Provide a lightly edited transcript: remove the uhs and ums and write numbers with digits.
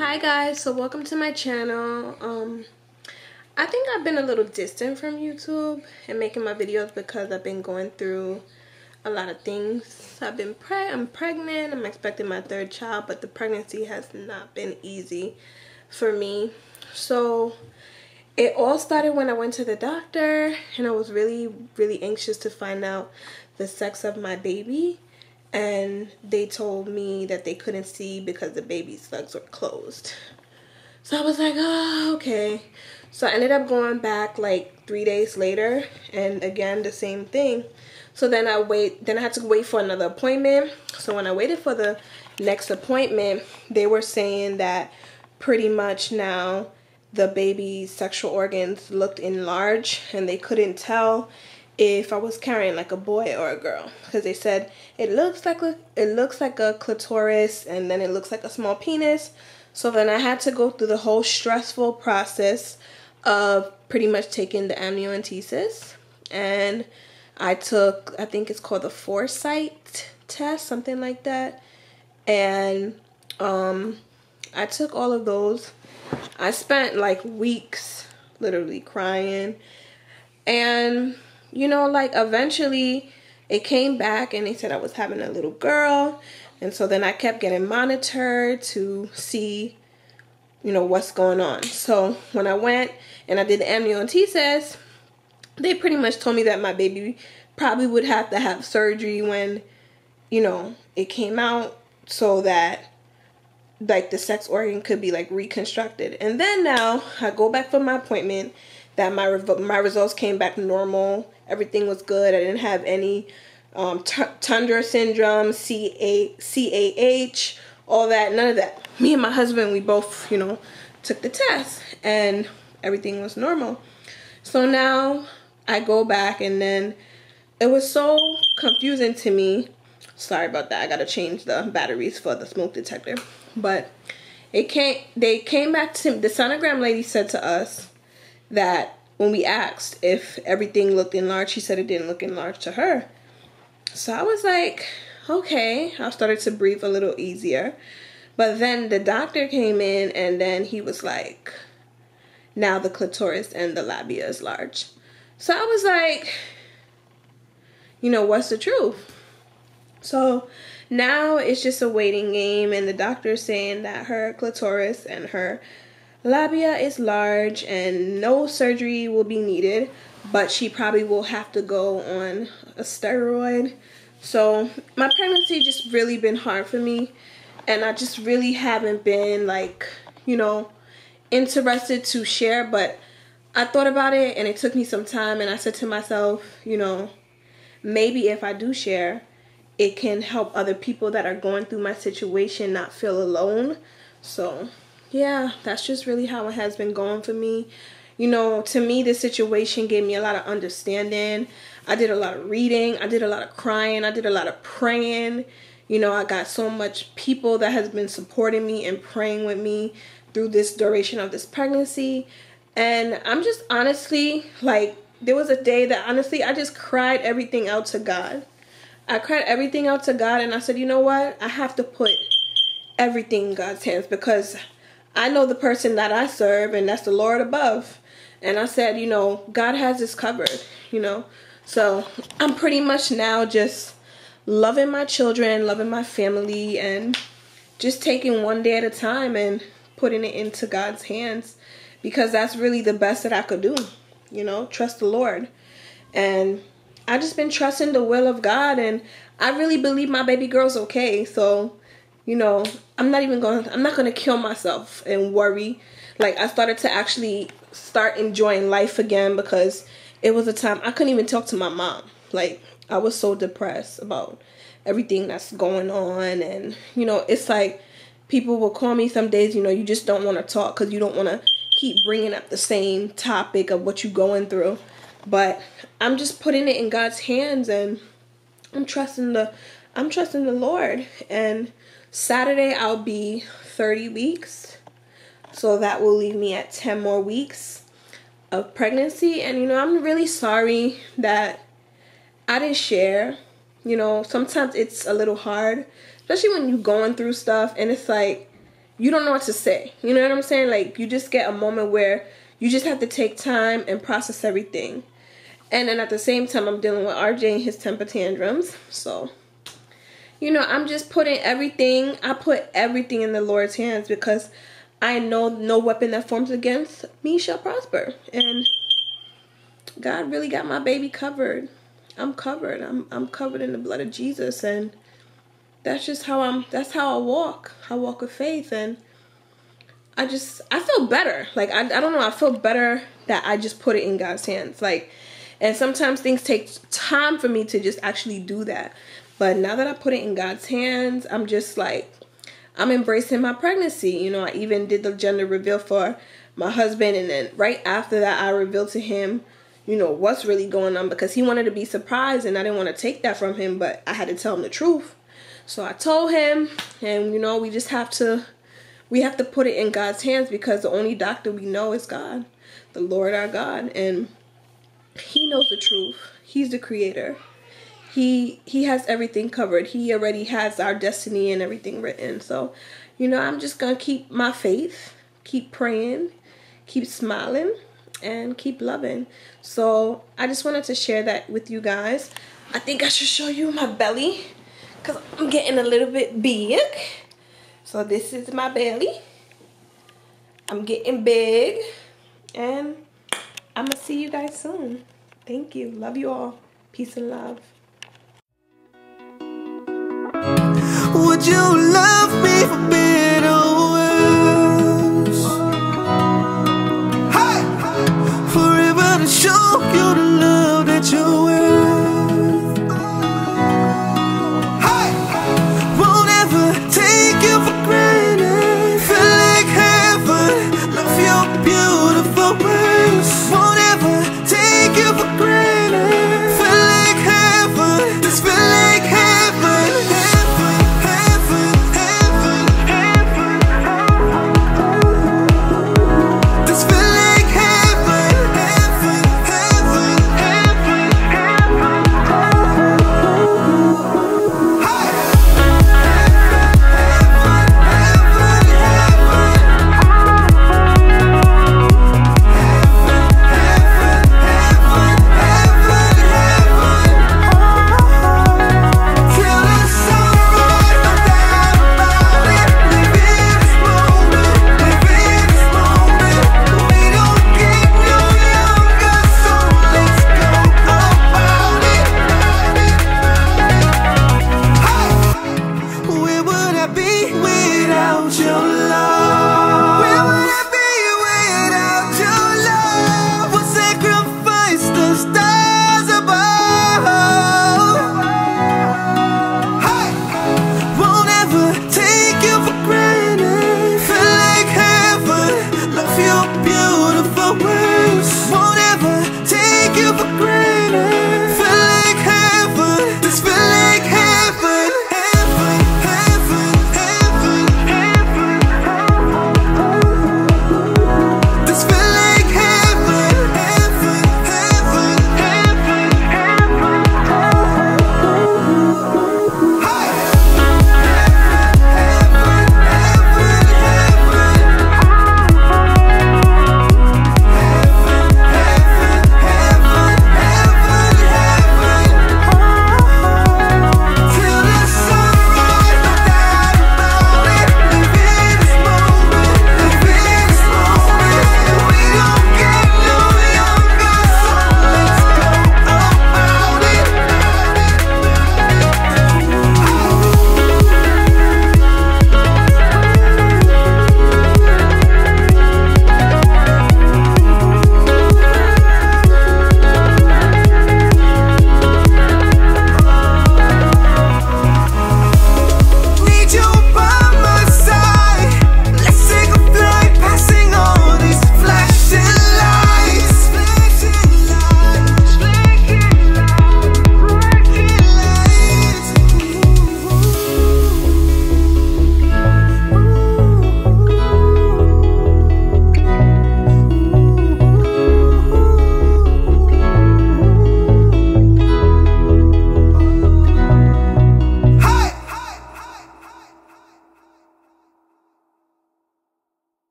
Hi guys, so welcome to my channel. I think I've been a little distant from YouTube and making my videos because I've been going through a lot of things. I'm pregnant, I'm expecting my third child, but the pregnancy has not been easy for me. So it all started when I went to the doctor and I was really anxious to find out the sex of my baby. And they told me that they couldn't see because the baby's legs were closed. So I was like, oh, okay. So I ended up going back like 3 days later, and again the same thing. So then I had to wait for another appointment. So when I waited for the next appointment, they were saying that pretty much now the baby's sexual organs looked enlarged and they couldn't tell if I was carrying like a boy or a girl, because they said it looks like a clitoris and then it looks like a small penis. So then I had to go through the whole stressful process of pretty much taking the amniocentesis, and I think it's called the foresight test, something like that, and I took all of those. I spent like weeks literally crying, and you know, like eventually it came back and they said I was having a little girl. And so then I kept getting monitored to see, you know, what's going on. So when I went and I did the amniocentesis, they pretty much told me that my baby probably would have to have surgery when, you know, it came out, so that like the sex organ could be like reconstructed. And then now I go back for my appointment, that my results came back normal. Everything was good. I didn't have any Tundra syndrome, CAH, all that, none of that. Me and my husband, we both, you know, took the test and everything was normal. So now I go back, and then it was so confusing to me. Sorry about that. I got to change the batteries for the smoke detector. But they came back to the sonogram lady said to us that when we asked if everything looked enlarged, she said it didn't look enlarged to her. So I was like, okay. I started to breathe a little easier. But then the doctor came in, and then he was like, now the clitoris and the labia is large. So I was like, you know, what's the truth? So now it's just a waiting game, and the doctor's saying that her clitoris and her labia is large and no surgery will be needed, but she probably will have to go on a steroid. So my pregnancy just really been hard for me, and I just really haven't been like, you know, interested to share. But I thought about it and it took me some time, and I said to myself, you know, maybe if I do share, it can help other people that are going through my situation not feel alone. So yeah, that's just really how it has been going for me. You know, to me, this situation gave me a lot of understanding. I did a lot of reading. I did a lot of crying. I did a lot of praying. You know, I got so much people that has been supporting me and praying with me through this duration of this pregnancy. And I'm just honestly, like, there was a day that honestly, I just cried everything out to God. I cried everything out to God, and I said, you know what? I have to put everything in God's hands, because I know the person that I serve, and that's the Lord above. And I said, you know, God has this covered, you know. So I'm pretty much now just loving my children, loving my family, and just taking one day at a time and putting it into God's hands, because that's really the best that I could do, you know, trust the Lord. And I just been trusting the will of God, and I really believe my baby girl's okay. So, you know, I'm not gonna kill myself and worry. Like, I started to actually start enjoying life again, because it was a time I couldn't even talk to my mom. Like, I was so depressed about everything that's going on. And, you know, it's like people will call me some days, you know, you just don't want to talk because you don't want to keep bringing up the same topic of what you're going through. But I'm just putting it in God's hands, and I'm trusting the Lord. And Saturday I'll be 30 weeks. So that will leave me at 10 more weeks of pregnancy. And, you know, I'm really sorry that I didn't share. You know, sometimes it's a little hard, especially when you're going through stuff, and it's like, you don't know what to say. You know what I'm saying? Like, you just get a moment where you just have to take time and process everything. And then at the same time, I'm dealing with RJ and his temper tantrums. So, you know, I'm just putting everything, I put everything in the Lord's hands, because I know no weapon that forms against me shall prosper. And God really got my baby covered. I'm covered. I'm covered in the blood of Jesus. And that's just how that's how I walk. I walk with faith. And I feel better. Like, I don't know. I feel better that I just put it in God's hands. Like, and sometimes things take time for me to just actually do that. But now that I put it in God's hands, I'm just like, I'm embracing my pregnancy. You know, I even did the gender reveal for my husband. And then right after that, I revealed to him, you know, what's really going on, because he wanted to be surprised and I didn't want to take that from him, but I had to tell him the truth. So I told him, and, you know, we have to put it in God's hands, because the only doctor we know is God, the Lord our God. And he knows the truth. He's the creator. He has everything covered. He already has our destiny and everything written. So, you know, I'm just going to keep my faith, keep praying, keep smiling, and keep loving. So I just wanted to share that with you guys. I think I should show you my belly, because I'm getting a little bit big. So this is my belly. I'm getting big. And I'm going to see you guys soon. Thank you. Love you all. Peace and love. Would you love me for being